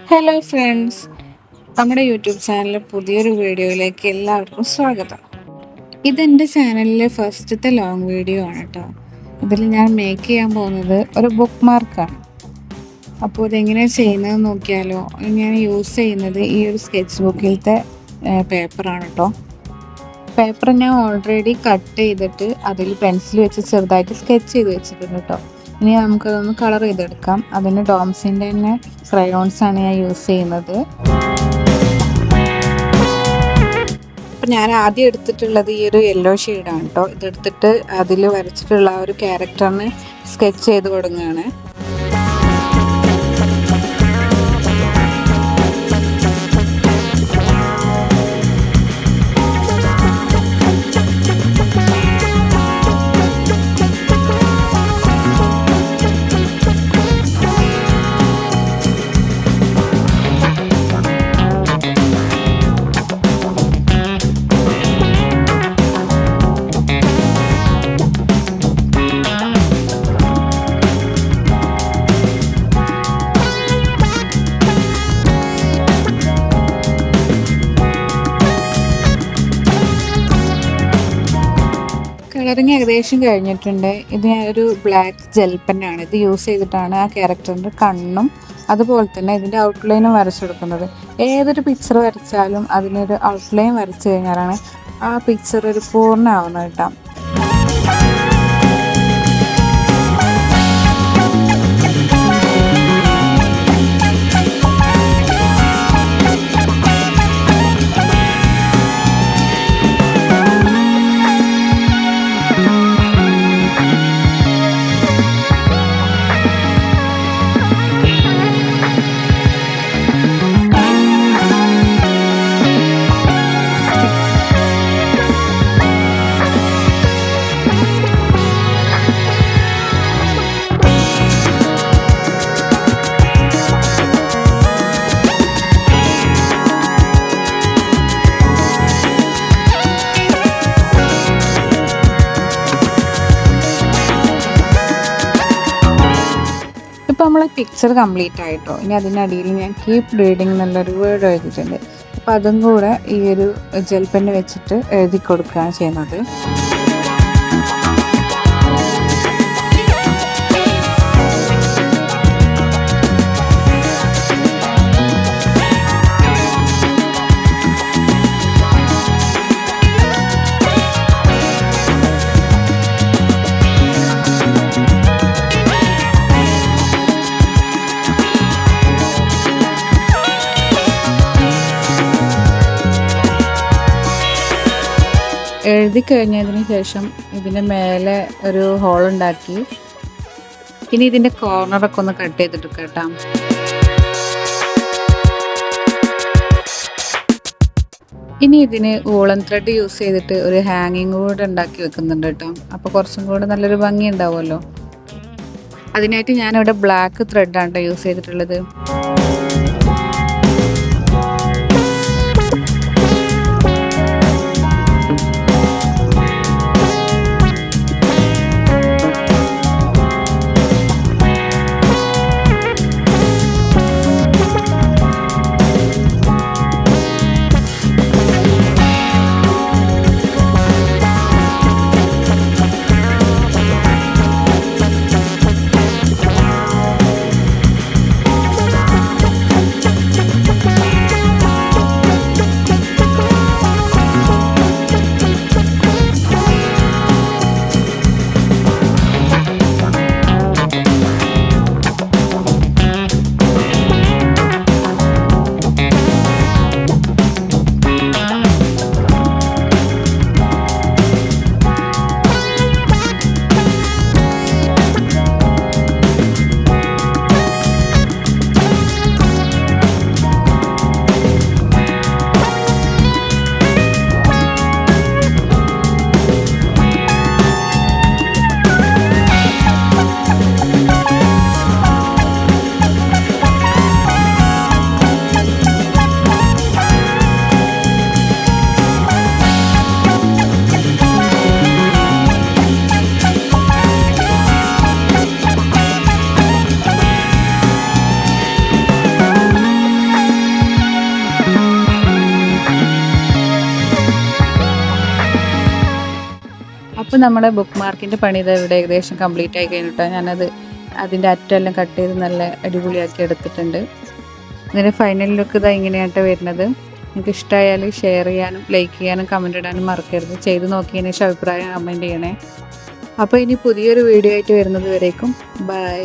Hello friends, നമ്മുടെ YouTube ചാനലിലെ പുതിയൊരു വീഡിയോയിലേക്ക് എല്ലാവർക്കും സ്വാഗതം. ഇതെൻ്റെ ചാനലിലെ ഫസ്റ്റത്തെ ലോങ് വീഡിയോ ആണ് കേട്ടോ. ഇതിൽ ഞാൻ മേക്ക് ചെയ്യാൻ പോകുന്നത് ഒരു ബുക്ക് മാർക്കാണ്. അപ്പോൾ ഇതെങ്ങനെയാണ് ചെയ്യുന്നത് നോക്കിയാലോ. ഞാൻ യൂസ് ചെയ്യുന്നത് ഈ ഒരു സ്കെച്ച് ബുക്കിലത്തെ പേപ്പറാണ് കേട്ടോ. പേപ്പർ ഞാൻ ഓൾറെഡി കട്ട് ചെയ്തിട്ട് അതിൽ പെൻസിൽ വെച്ച് ചെറുതായിട്ട് സ്കെച്ച് ചെയ്ത് വെച്ചിട്ടുണ്ട് കേട്ടോ. ഇനി നമുക്കതൊന്ന് കളർ ചെയ്തെടുക്കാം. അതിന് ഡോംസിൻ്റെ തന്നെ ക്രയോൺസാണ് ഞാൻ യൂസ് ചെയ്യുന്നത്. അപ്പം ഞാൻ ആദ്യം എടുത്തിട്ടുള്ളത് ഈ ഒരു യെല്ലോ ഷെയ്ഡാണ് കേട്ടോ. ഇതെടുത്തിട്ട് അതിൽ വരച്ചിട്ടുള്ള ആ ഒരു ക്യാരക്ടറിന് സ്കെച്ച് ചെയ്ത് കൊടുക്കുകയാണ്. കളറിങ് ഏകദേശം കഴിഞ്ഞിട്ടുണ്ട്. ഇത് ഞാനൊരു ബ്ലാക്ക് ജെൽ പെന്നാണ്. ഇത് യൂസ് ചെയ്തിട്ടാണ് ആ ക്യാരക്ടറിൻ്റെ കണ്ണും അതുപോലെ തന്നെ ഇതിൻ്റെ ഔട്ട്ലൈനും വരച്ചെടുക്കുന്നത്. ഏതൊരു പിക്ചർ വരച്ചാലും അതിനൊരു ഔട്ട്ലൈൻ വരച്ചു കഴിഞ്ഞാലാണ് ആ പിക്ചർ ഒരു പൂർണ്ണമാവുന്നത് കേട്ടോ. ഇപ്പോൾ നമ്മളെ പിക്ചർ കംപ്ലീറ്റ് ആയിട്ടോ. ഇനി അതിനടിയിൽ ഞാൻ കീപ് റീഡിങ് എന്നുള്ളൊരു വേർഡ് എഴുതിയിട്ടുണ്ട്. അപ്പോൾ അതും കൂടെ ഈ ഒരു ജെൽ പെന്ന് വെച്ചിട്ട് എഴുതി കൊടുക്കുകയാണ് ചെയ്യുന്നത്. എഴുതി കഴിഞ്ഞതിന് ശേഷം ഇതിൻ്റെ മേലെ ഒരു ഹോൾ ഉണ്ടാക്കി ഇനി ഇതിൻ്റെ കോർണറൊക്കെ ഒന്ന് കട്ട് ചെയ്തിട്ട് കേട്ടോ. ഇനി ഇതിന് വൂളൻ ത്രെഡ് യൂസ് ചെയ്തിട്ട് ഒരു ഹാങ്ങിങ് കൂടെ ഉണ്ടാക്കി വെക്കുന്നുണ്ട് കേട്ടോ. അപ്പോൾ കുറച്ചും കൂടെ നല്ലൊരു ഭംഗി ഉണ്ടാവുമല്ലോ. അതിനായിട്ട് ഞാനിവിടെ ബ്ലാക്ക് ത്രെഡാണ് കേട്ടോ യൂസ് ചെയ്തിട്ടുള്ളത്. അപ്പോൾ നമ്മുടെ ബുക്ക് മാർക്കിൻ്റെ പണി ഇത് ഇവിടെ ഏകദേശം കംപ്ലീറ്റ് ആയി കഴിഞ്ഞിട്ടോ. അതിൻ്റെ അറ്റമെല്ലാം കട്ട് ചെയ്ത് നല്ല അടിപൊളിയാക്കി എടുത്തിട്ടുണ്ട്. ഇതിൻ്റെ ഫൈനൽ ലുക്ക് ഇതാ ഇങ്ങനെയായിട്ട് വരുന്നത്. നിങ്ങൾക്ക് ഇഷ്ടമായാൽ ഷെയർ ചെയ്യാനും ലൈക്ക് ചെയ്യാനും കമൻറ്റ് ഇടാനും മറക്കരുത്. ചെയ്ത് നോക്കിയതിന് ശേഷം അഭിപ്രായം കമൻറ്റ് ചെയ്യണേ. അപ്പോൾ ഇനി പുതിയൊരു വീഡിയോ ആയിട്ട് വരുന്നത് വരേക്കും ബൈ.